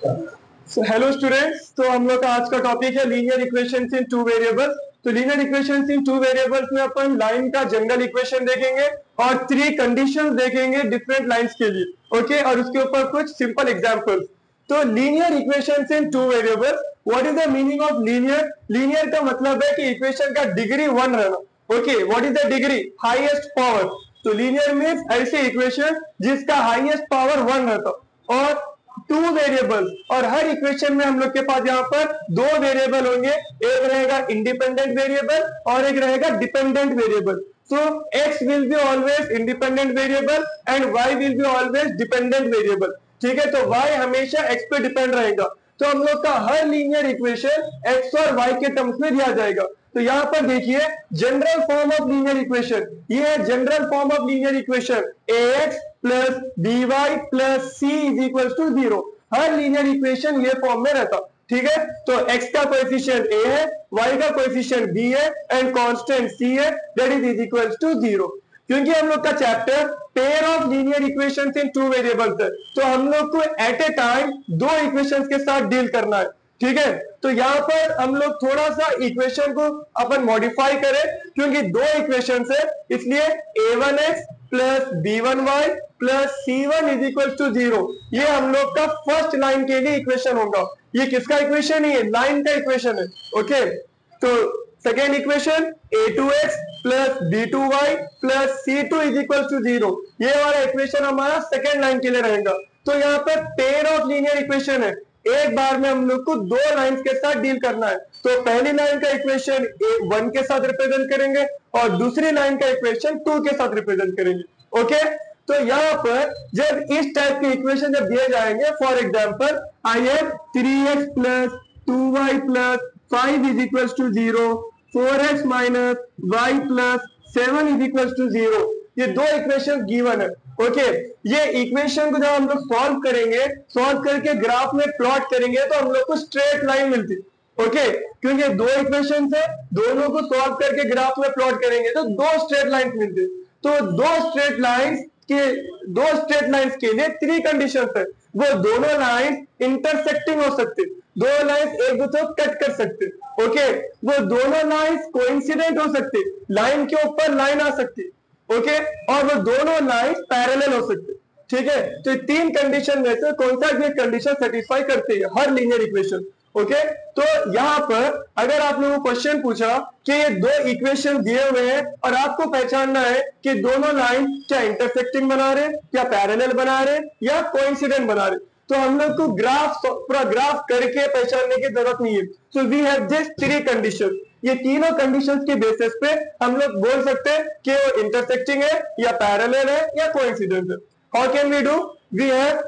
Hello students, तो हम लोग का आज का टॉपिक है linear equations in two variables. तो linear equations in two variables में अपन लाइन का जनरल इक्वेशन देखेंगे और 3 कंडीशंस देखेंगे डिफरेंट लाइंस के लिए। ओके, और उसके ऊपर कुछ सिंपल एग्जांपल्स। तो linear equations in two variables, what is the meaning of linear? Linear का मतलब है कि इक्वेशन का डिग्री 1 रहना। Okay, what is the degree? Highest power. तो लीनियर मींस ऐसे इक्वेशन जिसका हाईएस्ट पावर 1 रहता और टू वेरिएबल्स, और हर इक्वेशन में हम लोग के पास यहाँ पर 2 वेरिएबल होंगे। एक रहेगा इंडिपेंडेंट वेरिएबल और एक रहेगा dependent variable. So x will be always independent variable and y will be always dependent variable. ठीक है, तो y हमेशा x पे डिपेंड रहेगा। तो हम लोग का हर लीनियर इक्वेशन x और y के टर्म्स में दिया जाएगा। तो यहाँ पर देखिए general form of linear equation, ये है general form of linear equation ax plus by plus c is equal to 0। हर लीनियर इक्वेशन ये फॉर्म में रहता। ठीक है, तो x का कोएफिशिएंट a है, y का कोएफिशिएंट b है एंड कांस्टेंट c है, दैट इज इक्वल टू 0। क्योंकि हम लोग का chapter pair of linear equations in two variables है, तो हम लोग को एट ए टाइम 2 इक्वेशंस के साथ डील करना है। ठीक है, तो यहाँ पर हम लोग थोड़ा सा इक्वेशन को अपन मॉडिफाई करें, क्योंकि 2 इक्वेशंस है, इसलिए a1x plus b1y plus c1 is equal to 0 ये हम लोग का फर्स्ट लाइन के लिए इक्वेशन होगा। ये किसका इक्वेशन है? लाइन का इक्वेशन है। ओके, तो second equation a2x plus b2y plus c2 is equal to 0, ये वाला इक्वेशन हमारा सेकेंड लाइन के लिए रहेगा। तो यहाँ पर पेयर ऑफ लीनियर इक्वेशन है, एक बार में हम लोग को 2 लाइंस के साथ डील करना है। तो पहली लाइन का इक्वेशन 1 के साथ रिप्रेजेंट करेंगे और दूसरी लाइन का इक्वेशन 2 के साथ रिप्रेजेंट करेंगे। ओके, तो यहाँ पर जब इस टाइप के इक्वेशन जब दिए जाएंगे, for example I have 3x plus 2y plus 5 is equal to 0, 4x minus y plus 7 is equal to 0, ये 2 इक्वेशन गिवन है। ओके, ये इक्वेशन को जब हम लोग सॉल्व करेंगे, सॉल्व करके ग्राफ में प्लॉट करेंगे तो हम लोग को स्ट्रेट लाइन मिलती। ओके, क्योंकि 2 इक्वेशन है, दोनों को सॉल्व करके ग्राफ में प्लॉट करेंगे तो 2 स्ट्रेट लाइन मिलती। तो 2 स्ट्रेट लाइंस के लिए 3 कंडीशन है। वो दोनों लाइंस इंटरसेक्टिंग हो सकती, 2 लाइंस एक दूसरे को कट कर सकते। ओके, वो दोनों लाइंस कोइंसिडेंट हो सकती, लाइन के ऊपर लाइन आ सकती। ओके, और वो दोनों लाइंस पैरेलल हो सकते। ठीक है, तो 3 कंडीशन में से कौन सा भी कंडीशन सेटिस्फाई करती है हर लीनियर इक्वेशन। ओके, तो यहाँ पर अगर आप लोगों को क्वेश्चन पूछा कि ये 2 इक्वेशन दिए हुए हैं और आपको पहचानना है कि दोनों लाइन क्या इंटरसेक्टिंग बना रहे, क्या पैरेलल बना रहे या कोइंसिडेंट बना रहे, तो हम लोग को पूरा ग्राफ करके पहचानने की जरूरत नहीं है। So we have just 3 condition, ये तीनों कंडीशंस के बेसिस पे हम लोग बोल सकते हैं कि वो इंटरसेक्टिंग है या पैरेलल है या कोइंसिडेंट है। How can we do? We have,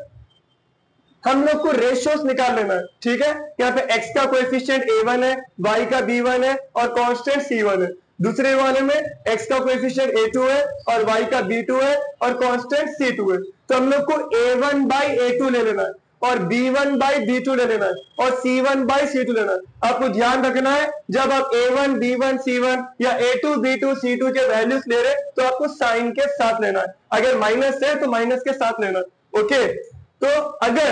हम लोग को रेशियोस निकाल लेना है। ठीक है, यहाँ पे x का कोएफिशिएंट a1 है, y का b1 है और कांस्टेंट c1 है। दूसरे वाले में x का कोएफिशिएंट a2 है और y का b2 है और कांस्टेंट c2 है। तो हम लोग को a1 by a2 ले लेना है और b1 by b2 ले लेना है और c1 by c2 लेना है। आपको ध्यान रखना है, जब आप a1 b1 c1 या a2 b2 c2 के वैल्यूज ले रहे तो आपको साइन के साथ लेना है, अगर माइनस है तो माइनस के साथ लेना है। ओके, तो अगर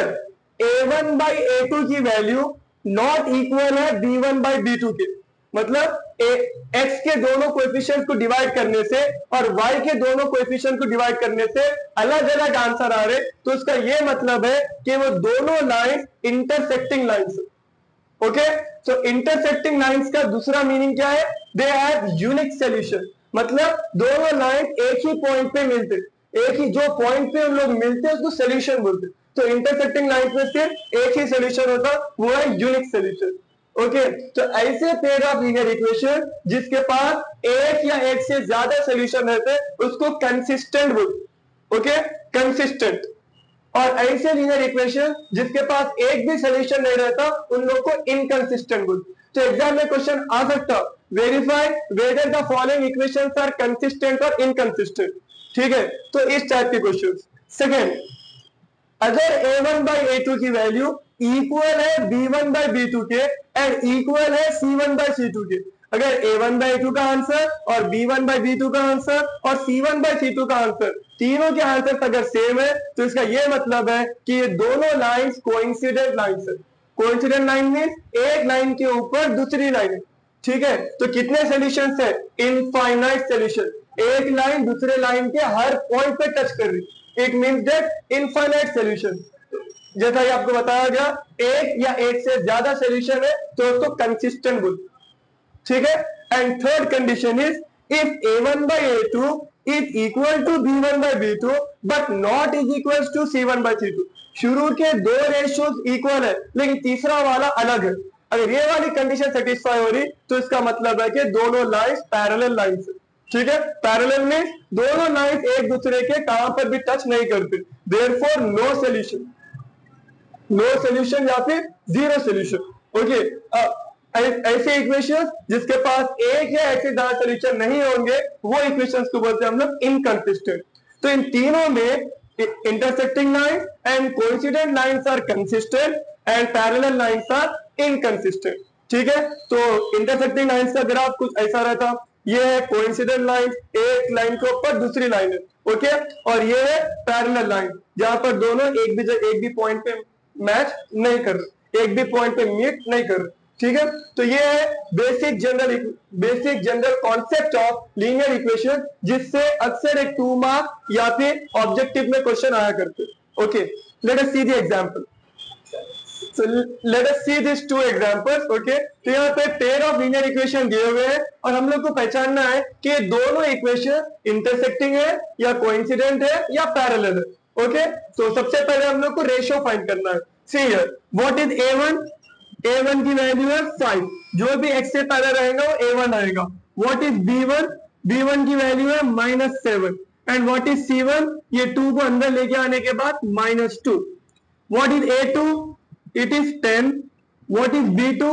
a1 by a2 की वैल्यू नॉट इक्वल है b1 by b2 के, मतलब x के दोनों कोएफिशिएंट को डिवाइड करने से और y के दोनों कोएफिशिएंट को डिवाइड करने से अलग अलग आंसर आ रहे, तो उसका यह मतलब है कि वो दोनों लाइंस इंटरसेक्टिंग लाइंस। ओके, तो इंटरसेक्टिंग लाइंस का दूसरा मीनिंग क्या है? दे हैव यूनिक सॉल्यूशन, मतलब दोनों लाइन एक ही पॉइंट पे मिलते, एक ही जो पॉइंट पे हम लोग मिलते हैं उसको सॉल्यूशन बोलते। तो इंटरसेक्टिंग लाइंस में सिर्फ एक ही सॉल्यूशन होता, वो है यूनिक सॉल्यूशन। ओके, तो ऐसे पेयर ऑफ लीनियर इक्वेशन जिसके पास एक या एक से ज्यादा सॉल्यूशन रहते उसको कंसिस्टेंट बोलते। Okay, consistent. और ऐसे लीनियर इक्वेशन जिसके पास एक भी सॉल्यूशन नहीं रहता उन लोगों को इनकंसिस्टेंट बोलते। तो एग्जाम में क्वेश्चन आ सकता, verify whether the following equations are consistent और इनकंसिस्टेंट। ठीक है, तो इस टाइप के क्वेश्चन। सेकेंड, अगर a1 by a2 की वैल्यू इक्वल है b1 by b2 के एंड इक्वल है c1 by c2 के, अगर A1 by A2 का आंसर और B1 by B2 का आंसर और C1 by C2 का आंसर, तीनों के आंसर अगर सेम है तो इसका ये मतलब है कि ये दोनों लाइंस कोइंसिडेंट लाइंस है। कोइंसिडेंट लाइन मींस एक लाइन के ऊपर दूसरी लाइन है, ठीक है। तो कितने सॉल्यूशंस है? Infinite solution. एक लाइन दूसरे लाइन के हर पॉइंट पे टच कर रही, it means that infinite solution. जैसा ही आपको बताया गया, एक या एक से ज्यादा सॉल्यूशन है तो उसको कंसिस्टेंट बोलते, ठीक है। And third condition is if A1 by A2 is equal to B1 by B2 but not is equal to C1 by C2। शुरू के दो रेशियोज इक्वल है लेकिन तीसरा वाला अलग है। अगर ये वाली कंडीशन सेटिस्फाई हो रही तो इसका मतलब है कि दोनों लाइंस पैरेलल लाइंस है, ठीक है। पैरेलल मींस दोनों लाइंस एक दूसरे के कहां पर भी टच नहीं करते, therefore no solution, no solution या फिर जीरो सॉल्यूशन। ओके, ऐसे इक्वेशंस जिसके पास एक या एक से ज्यादा सॉल्यूशन नहीं होंगे वो इक्वेशंस को बोलते हैं हम लोग इनकंसिस्टेंट। तो इन तीनों में intersecting lines and coincident lines are consistent and parallel lines are inconsistent, ठीक है। तो इंटरसेक्टिंग लाइंस का ग्राफ कुछ ऐसा रहता, ये है कोइंसिडेंट लाइन, एक लाइन के ऊपर दूसरी लाइन है, ओके। और ये है पैरेलल लाइन जहां पर दोनों एक भी पॉइंट पे मैच नहीं कर रहे, एक भी पॉइंट पे मीट नहीं कर रहे, ठीक है। तो ये है basic general concept of linear equation, जिससे अक्सर एक 2 मार्क या फिर ऑब्जेक्टिव में क्वेश्चन आया करते। Okay, let us see the example. So let us see these two examples, okay? तो यहाँ पे पेयर ऑफ लीनियर इक्वेशन दिए हुए हैं और हम लोग को पहचानना है कि दोनों इक्वेशन इंटरसेक्टिंग है या कोइंसिडेंट है या पैरेलल है, ओके। तो सबसे पहले हम लोग को रेशियो फाइंड करना है। See here, what is A1? A1 की वैल्यू है 5, जो भी x से पहले रहेगा वो A1 आएगा। What is B1? B1 की वैल्यू है -7 एंड व्हाट इज C1? ये 2 को अंदर लेके आने के बाद -2। What is A2? It is 10। What is B2?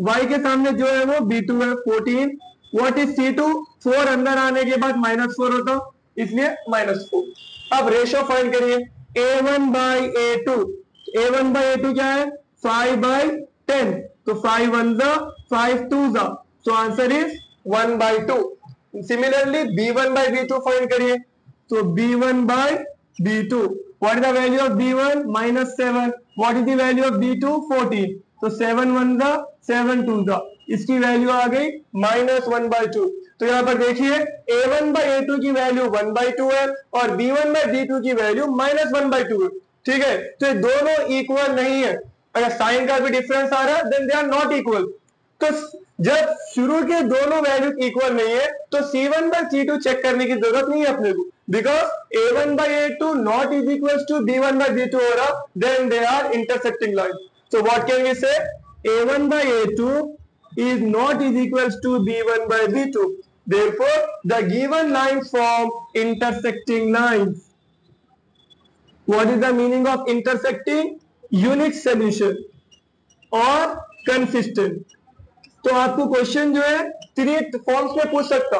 y के सामने जो है वो B2 है 14। What is C2? 4 अंदर आने के बाद -4 होता, इसलिए -4। अब रेशियो फाइंड करिए, A1 by A2। A1 by A2 क्या है? 5 by 10। तो 5 1 जा, 5 2 जा, so answer is 1 by 2। Similarly B1 by B2 find करिए, तो B1 by B2, what is the value of B1? -7. What is the value of B2? 14. तो 7 1 जा, 7 2 जा, इसकी वैल्यू आ गई -1 by 2। तो यहाँ पर देखिए A1 by A2 की वैल्यू 1 by 2 है और B1 by B2 की वैल्यू -1 by 2 है, ठीक है। तो ये दोनों इक्वल नहीं है, अगर साइन का भी डिफरेंस आ रहा है then they are not equal. तो जब शुरू के दोनों वैल्यू इक्वल नहीं है तो C1 by C2 चेक करने की जरूरत नहीं है अपने को, because A1 by A2 not is equal to B1 by B2 हो रहा, then they are intersecting line. So what can we say? A1 by A2 is not is equals to B1 by B2. Therefore, the given lines form intersecting lines. What is the meaning of intersecting? Unique solution or consistent. तो आपको question जो है 3 forms में पूछ सकता,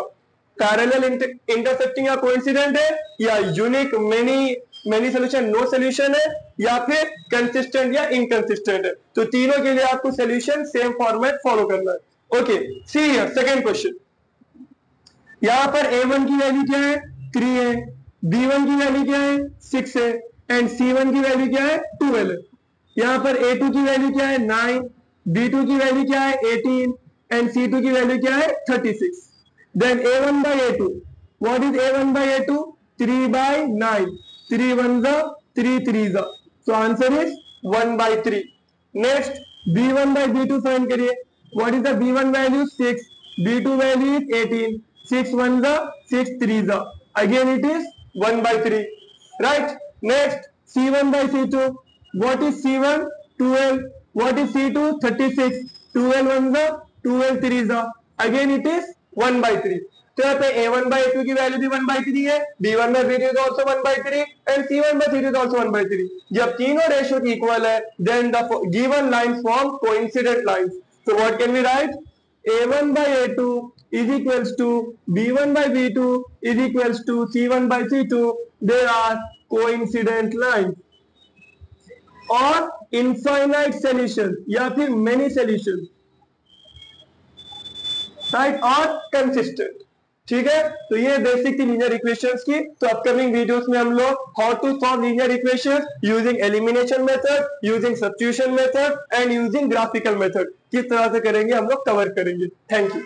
parallel intersecting या coincident है, या unique many solution no solution है, या फिर कंसिस्टेंट या इनकंसिस्टेंट है। तो तीनों के लिए आपको सॉल्यूशन सेम फॉर्मेट फॉलो करना है। Okay, see here second question. यहां पर A1 की वैल्यू क्या है? 3 है, B1 की वैल्यू क्या है? 6 है एंड C1 की वैल्यू क्या है? 12 है। यहां पर A2 की वैल्यू क्या है? 9, B2 की वैल्यू क्या है? 18 एंड C2 की वैल्यू क्या है? 36। Then A1 by A2, what is A1 by A2? 3 by 9, 3 1 जा, 3 3 जा, so answer is 1 by 3। Next B1 by B2 find करिए, what is the B1 value? 6, B2 value is 18, 6 1 जा, 6 3 जा, again it is 1 by 3, right. Next C1 by C2, what is C1? 12, what is C2? 36, 12 1 जा, 12 3 जा, again it is 1 by 3। तो यहाँ पे A1 by A2 की value भी 1 by 3 है, B1 by B2 is also 1 by 3 and C1 by C2 is also 1 by 3। जब तीनों रेशियो इक्वल है then the given lines form coincident lines। So what can we write? A1 by A2 is equals to B1 by B2 is equals to C1 by C2, they are coincident lines। और infinite solution या फिर many solution. Right, और consistent. ठीक है, तो ये basic थी linear equations की। तो अपकमिंग वीडियोस में हम लोग how to solve linear equations using elimination method, using substitution method and using graphical method किस तरह से करेंगे हम लोग कवर करेंगे। Thank you.